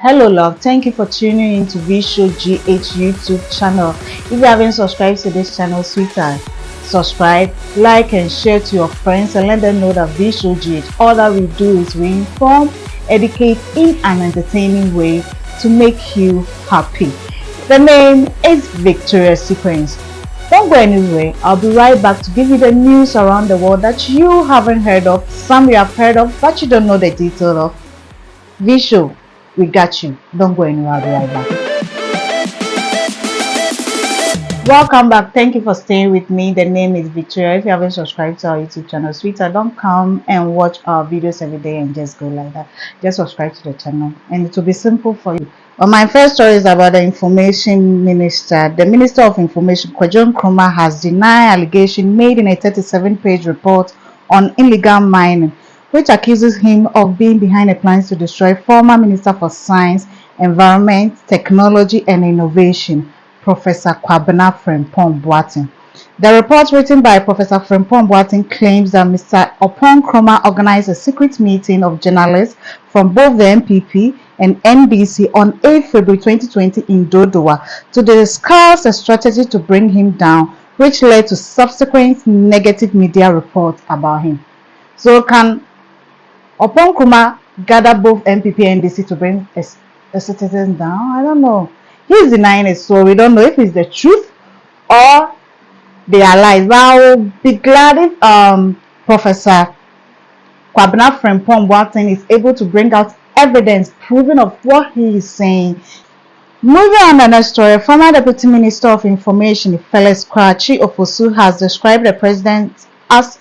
Hello love, thank you for tuning in to Visual GH YouTube channel. If you haven't subscribed to this channel, sweetheart, subscribe, like and share to your friends and let them know that Visual GH, all that we do is we inform, educate in an entertaining way to make you happy. The name is Victoria Sequence. Don't go anywhere, I'll be right back to give you the news around the world that you haven't heard of, some you have heard of but you don't know the detail of. Visual, we got you. Don't go anywhere. I'll be right back. Welcome back. Thank you for staying with me. The name is Victoria. If you haven't subscribed to our YouTube channel, sweetheart, don't come and watch our videos every day and just go like that. Just subscribe to the channel and it will be simple for you. Well, my first story is about the information minister. The Minister of Information, Kwajon Nkrumah, has denied allegation made in a 37-page report on illegal mining, which accuses him of being behind the plans to destroy former Minister for Science, Environment, Technology and Innovation, Professor Kwabena Frimpong Boateng. The report written by Professor Frimpong Boateng claims that Mr. Nkrumah organized a secret meeting of journalists from both the NPP and NDC on 8 February 2020 in Dodowa to discuss a strategy to bring him down, which led to subsequent negative media reports about him. So can Nkrumah gather both NPP and NDC to bring a citizen down? I don't know. He's denying it, so we don't know if it's the truth or they are lies. But I will be glad if Professor Kwabena Frimpong Boateng is able to bring out evidence proving of what he is saying. Moving on to the next story, former Deputy Minister of Information Felix Kwakye Ofosu has described the president as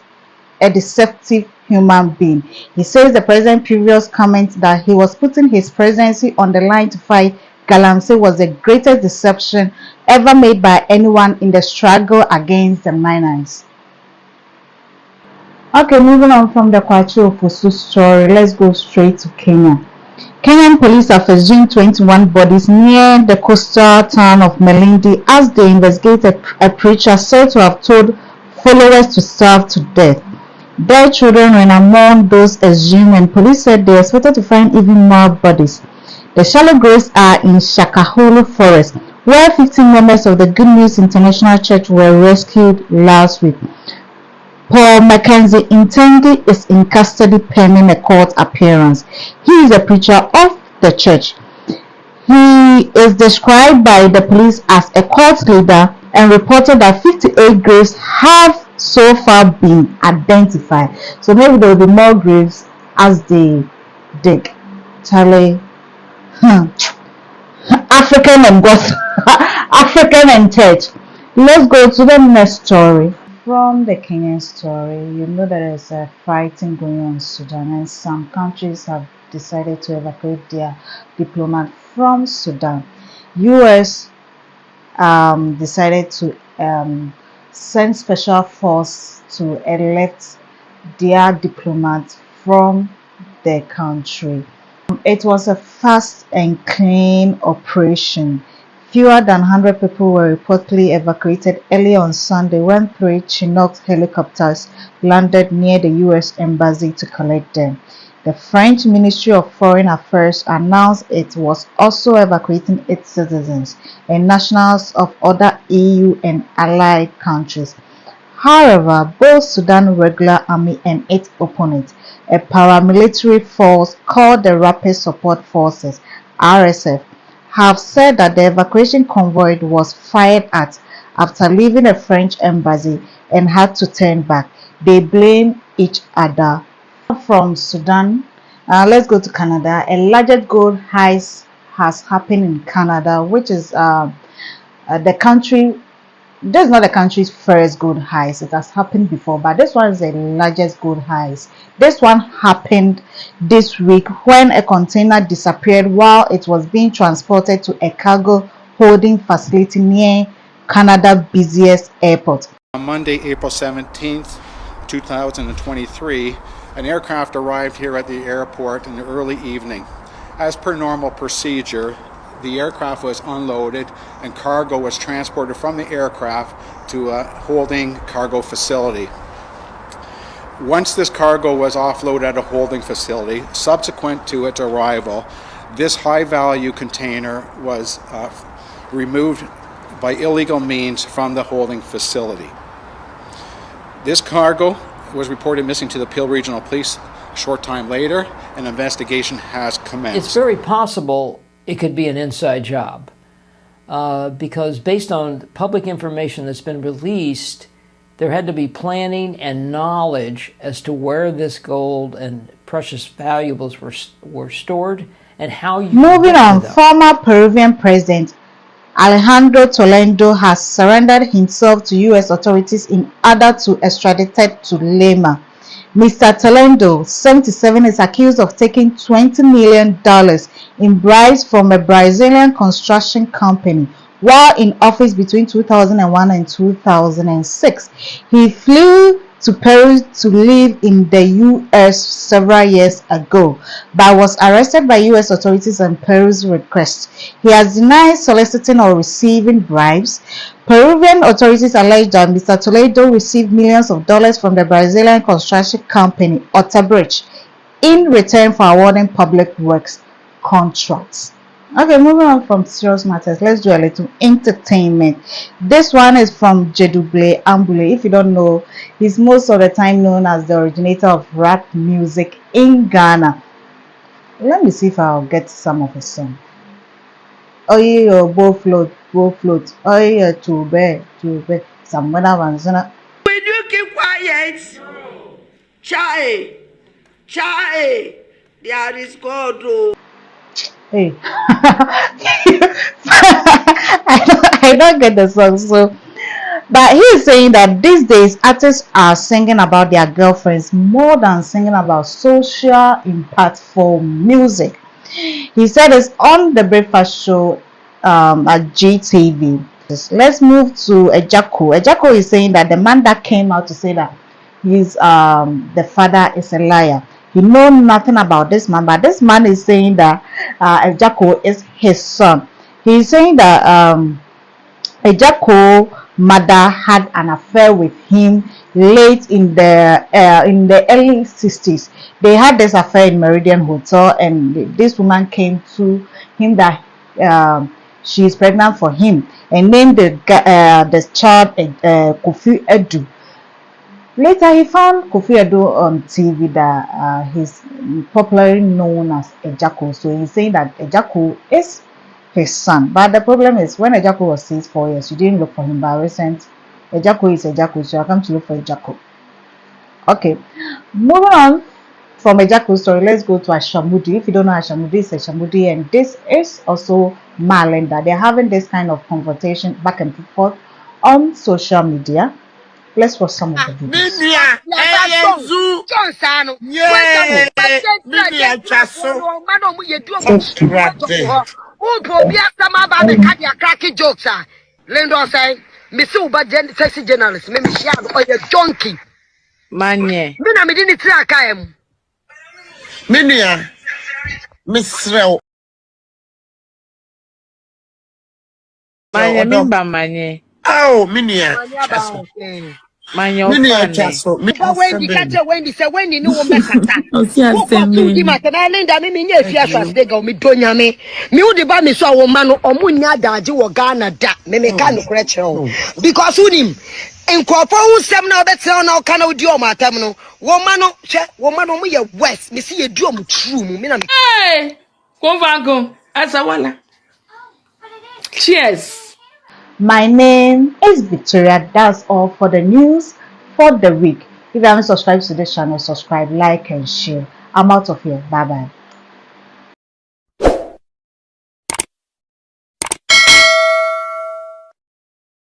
a deceptive human being. He says the president's previous comment that he was putting his presidency on the line to fight Galamsey was the greatest deception ever made by anyone in the struggle against the miners. Okay, moving on from the Kwakye Ofosu story, let's go straight to Kenya. Kenyan police have exhumed 21 bodies near the coastal town of Malindi as they investigate a preacher said to have told followers to starve to death. Their children were among those exhumed, and police said they expected to find even more bodies. The shallow graves are in Shakahulu Forest, where 15 members of the Good News International Church were rescued last week. Paul Mackenzie Intendi is in custody pending a court appearance. He is a preacher of the church. He is described by the police as a cult leader and reported that 58 graves have so far been identified. So maybe there will be more graves as they dig. Charlie, African and God, African and church. Let's go to the next story. From the Kenyan story, you know that there's a fighting going on in Sudan, and some countries have decided to evacuate their diplomats from Sudan. US decided to send special force to elect their diplomats from the country. It was a fast and clean operation. Fewer than 100 people were reportedly evacuated early on Sunday when 3 Chinook helicopters landed near the US Embassy to collect them. The French Ministry of Foreign Affairs announced it was also evacuating its citizens and nationals of other EU and allied countries. However, both Sudan Regular Army and its opponent, a paramilitary force called the Rapid Support Forces (RSF), have said that the evacuation convoy was fired at after leaving the French embassy and had to turn back. They blame each other. From Sudan, let's go to Canada. A largest gold heist has happened in Canada, which is the country. This is not the country's first gold heist. It has happened before, but this one is the largest gold heist. This one happened this week when a container disappeared while it was being transported to a cargo holding facility near Canada's busiest airport. On Monday, April 17th, 2023, an aircraft arrived here at the airport in the early evening. As per normal procedure, the aircraft was unloaded and cargo was transported from the aircraft to a holding cargo facility. Once this cargo was offloaded at a holding facility, subsequent to its arrival, This high-value container was removed by illegal means from the holding facility. This cargo was reported missing to the Peel Regional Police a short time later. An investigation has commenced. It's very possible it could be an inside job because based on public information that's been released, there had to be planning and knowledge as to where this gold and precious valuables were stored and how you Moving on, them. former Peruvian President Alejandro Toledo has surrendered himself to U.S. authorities in order to extradited to Lima. Mr. Toledo, 77, is accused of taking $20 million in bribes from a Brazilian construction company while in office between 2001 and 2006. He flew to Peru to live in the U.S. several years ago, but was arrested by U.S. authorities on Peru's request. He has denied soliciting or receiving bribes. Peruvian authorities allege that Mr. Toledo received millions of dollars from the Brazilian construction company Odebrecht in return for awarding public works contracts. Okay, moving on from serious matters, let's do a little entertainment. This one is from Jeduble Ambule. If you don't know, he's most of the time known as the originator of rap music in Ghana. Let me see if I'll get some of his songs. Oh yeah, bow float. Oh yeah, too bad. Some other ones. Will you keep quiet? Chai. There is God. Hey, I don't get the song, so but he's saying that these days artists are singing about their girlfriends more than singing about social impactful music. He said it's on the breakfast show at GTV. Let's move to Jackal. Jackal is saying that the man that came out to say that his the father is a liar. He know nothing about this man, but this man is saying that Jackal is his son. He's saying that Jackal mother had an affair with him late in the early 60s. They had this affair in Meridian Hotel, and this woman came to him that she is pregnant for him and named the child Kofi Edu. Later, he found Kofi Edu on TV that he's popularly known as Jackal. So he's saying that Jackal is his son. But the problem is when Jackal was 4 years, you didn't look for him. But recent, Jackal is Jackal, so I come to look for Jackal. Okay, moving on from a Jackal story, let's go to Ashamudi. If you don't know Ashamudi, it's Ashamudi, and this is also Marlenda. They're having this kind of conversation back and forth on social media. Let's watch some of the videos. Manye. Minia, Miss Rel. Manye mimba manye. Oh, Minia. Manye Minia ofane. chaso. Wendy say Wendy no mekata. Osi aseme. Di matana Linda me nye fi asase de ga me donya me. Me wo de ba me so a wo ma no omo nya daage wo Ghana da. Me ka no kure kire because unim nkofo hu sem na obetre na oka na odi o matam no wo ma no hwe wo ma no mo ye west me see ye di o mo true mu me na me. Hey! Konvago. Asa wala. Cheers. My name is Victoria. That's all for the news for the week. If you haven't subscribed to this channel, subscribe, like, and share. I'm out of here. Bye bye.